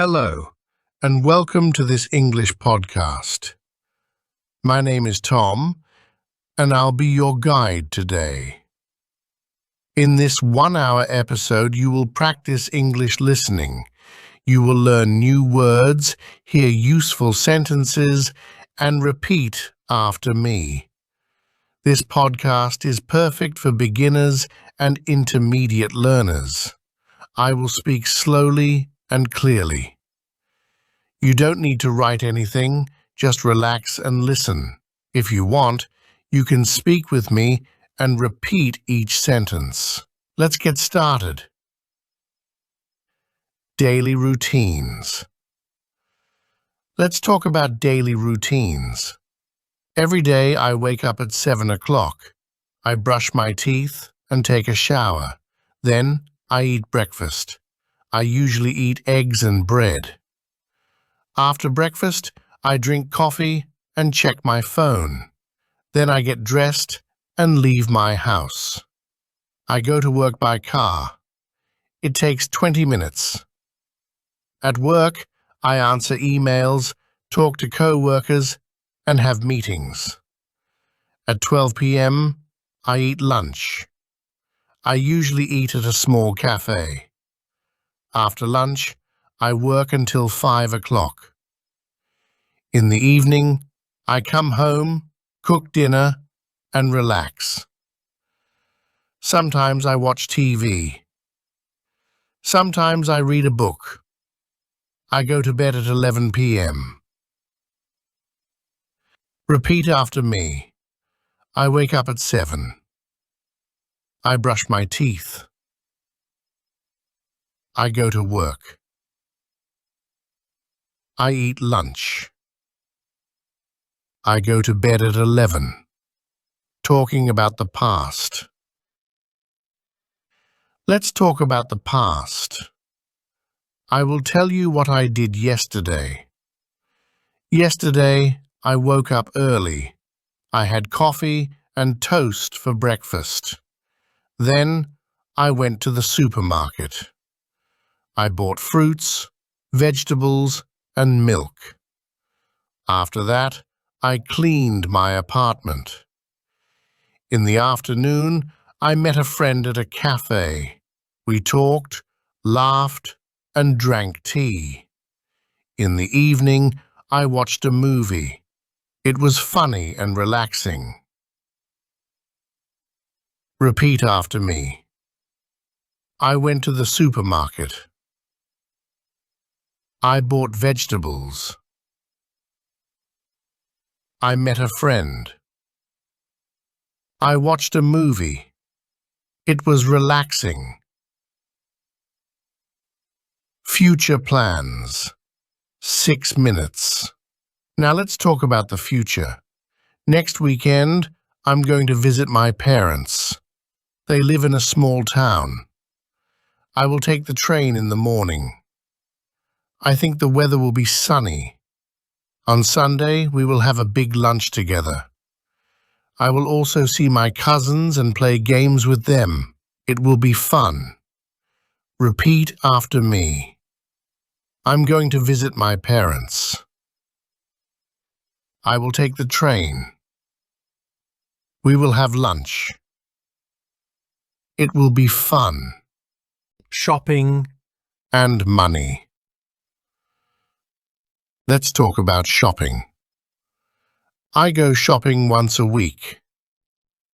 Hello, and welcome to this English podcast. My name is Tom, and I'll be your guide today. In this 1-hour episode, you will practice English listening. You will learn new words, hear useful sentences, and repeat after me. This podcast is perfect for beginners and intermediate learners. I will speak slowly and clearly. You don't need to write anything, just relax and listen. If you want, you can speak with me and repeat each sentence. Let's get started. Daily routines. Let's talk about daily routines. Every day I wake up at 7 o'clock. I brush my teeth and take a shower. Then I eat breakfast. I usually eat eggs and bread. After breakfast, I drink coffee and check my phone. Then I get dressed and leave my house. I go to work by car. It takes 20 minutes. At work, I answer emails, talk to co-workers, and have meetings. At 12 p.m., I eat lunch. I usually eat at a small cafe. After lunch, I work until 5 o'clock. In the evening, I come home, cook dinner, and relax. Sometimes I watch TV. Sometimes I read a book. I go to bed at 11 p.m. Repeat after me. I wake up at 7. I brush my teeth. I go to work. I eat lunch. I go to bed at 11. Talking about the past. Let's talk about the past. I will tell you what I did yesterday. Yesterday, I woke up early. I had coffee and toast for breakfast. Then, I went to the supermarket. I bought fruits, vegetables, and milk. After that, I cleaned my apartment. In the afternoon, I met a friend at a cafe. We talked, laughed, and drank tea. In the evening, I watched a movie. It was funny and relaxing. Repeat after me. I went to the supermarket. I bought vegetables. I met a friend. I watched a movie. It was relaxing. Future plans. 6 minutes. Now let's talk about the future. Next weekend, I'm going to visit my parents. They live in a small town. I will take the train in the morning. I think the weather will be sunny. On Sunday, we will have a big lunch together. I will also see my cousins and play games with them. It will be fun. Repeat after me. I'm going to visit my parents. I will take the train. We will have lunch. It will be fun. Shopping and money. Let's talk about shopping. I go shopping once a week.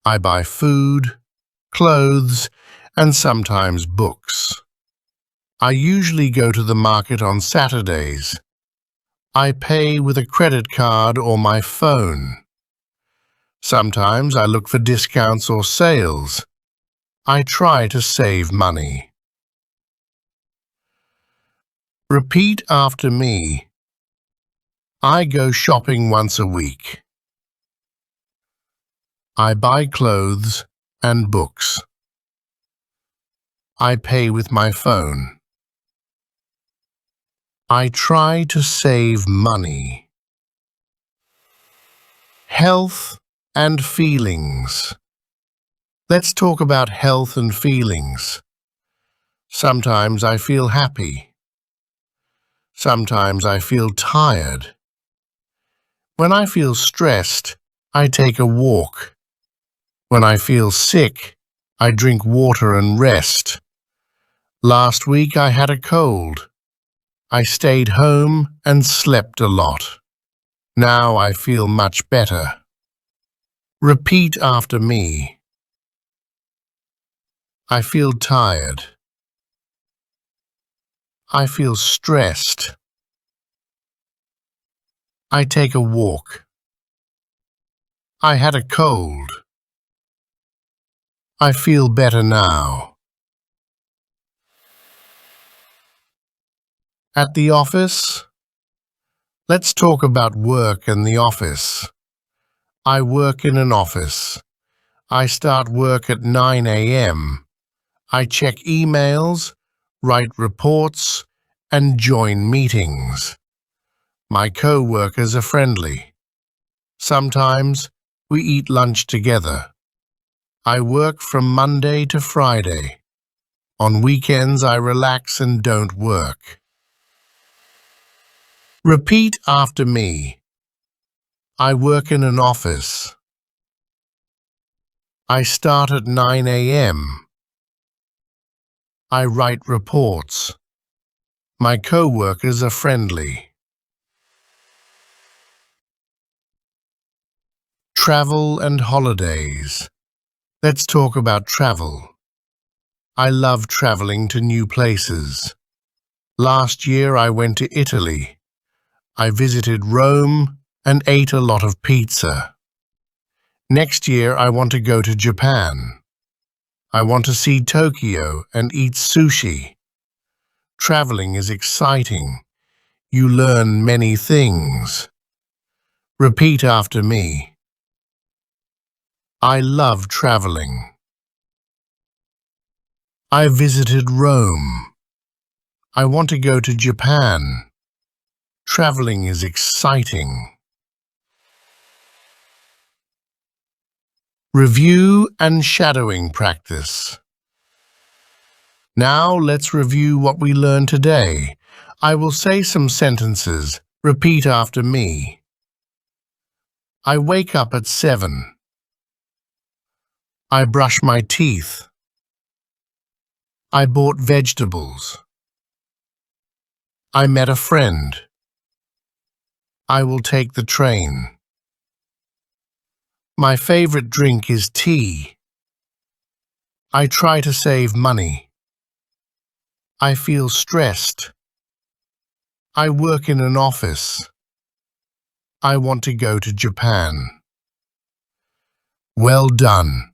I buy food, clothes, and sometimes books. I usually go to the market on Saturdays. I pay with a credit card or my phone. Sometimes I look for discounts or sales. I try to save money. Repeat after me. I go shopping once a week. I buy clothes and books. I pay with my phone. I try to save money. Health and feelings. Let's talk about health and feelings. Sometimes I feel happy. Sometimes I feel tired. When I feel stressed, I take a walk. When I feel sick, I drink water and rest. Last week I had a cold. I stayed home and slept a lot. Now I feel much better. Repeat after me. I feel tired. I feel stressed. I take a walk. I had a cold. I feel better now. At the office? Let's talk about work and the office. I work in an office. I start work at 9 a.m. I check emails, write reports, and join meetings. My co-workers are friendly. Sometimes we eat lunch together. I work from Monday to Friday. On weekends I relax and don't work. Repeat after me. I work in an office. I start at 9 a.m. I write reports. My co-workers are friendly. Travel and holidays. Let's talk about travel. I love traveling to new places. Last year I went to Italy. I visited Rome and ate a lot of pizza. Next year I want to go to Japan. I want to see Tokyo and eat sushi. Traveling is exciting. You learn many things. Repeat after me. I love traveling. I visited Rome. I want to go to Japan. Traveling is exciting. Review and shadowing practice. Now let's review what we learned today. I will say some sentences. Repeat after me. I wake up at 7. I brush my teeth. I bought vegetables. I met a friend. I will take the train. My favorite drink is tea. I try to save money. I feel stressed. I work in an office. I want to go to Japan. Well done.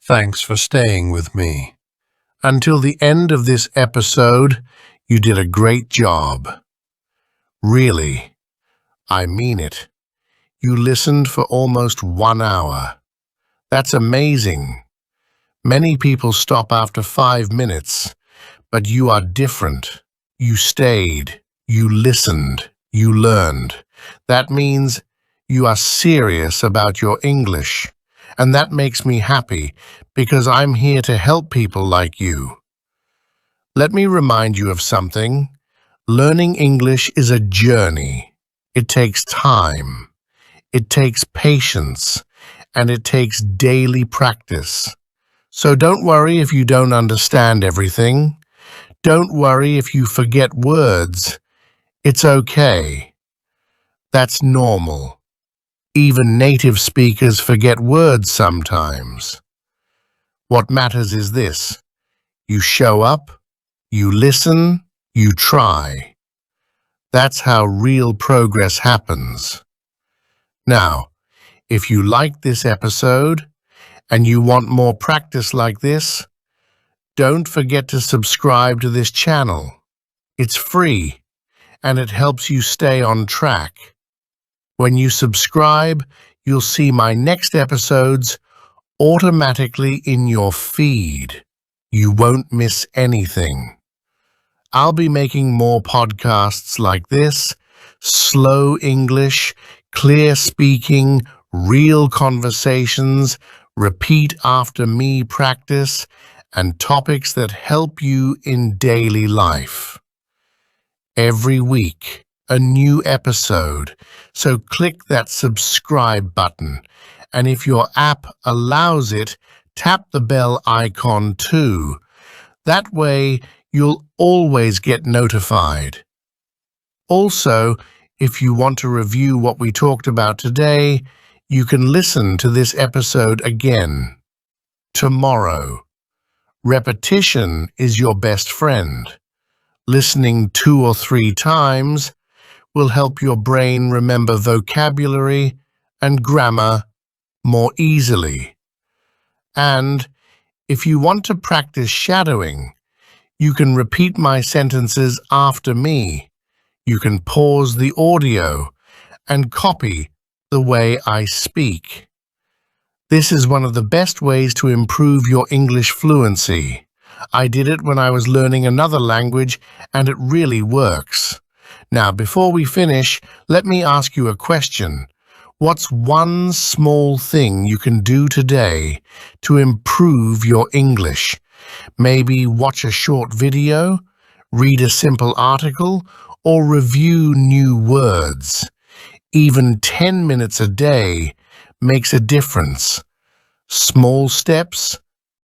Thanks for staying with me. Until the end of this episode, you did a great job. Really, I mean it. You listened for almost 1 hour. That's amazing. Many people stop after 5 minutes, but you are different. You stayed, you listened, you learned. That means you are serious about your English. And that makes me happy because I'm here to help people like you. Let me remind you of something. Learning English is a journey. It takes time. It takes patience. And it takes daily practice. So don't worry if you don't understand everything. Don't worry if you forget words. It's okay. That's normal. Even native speakers forget words sometimes. What matters is this. You show up, you listen, you try. That's how real progress happens. Now, if you liked this episode and you want more practice like this, don't forget to subscribe to this channel. It's free and it helps you stay on track. When you subscribe, you'll see my next episodes automatically in your feed. You won't miss anything. I'll be making more podcasts like this, slow English, clear speaking, real conversations, repeat after me practice, and topics that help you in daily life. Every week, a new episode. So click that subscribe button. And if your app allows it, tap the bell icon too. That way, you'll always get notified. Also, if you want to review what we talked about today, you can listen to this episode again tomorrow. Repetition is your best friend. Listening 2 or 3 times will help your brain remember vocabulary and grammar more easily. And if you want to practice shadowing, you can repeat my sentences after me. You can pause the audio and copy the way I speak. This is one of the best ways to improve your English fluency. I did it when I was learning another language, and it really works. Now, before we finish, let me ask you a question. What's one small thing you can do today to improve your English? Maybe watch a short video, read a simple article, or review new words. Even 10 minutes a day makes a difference. Small steps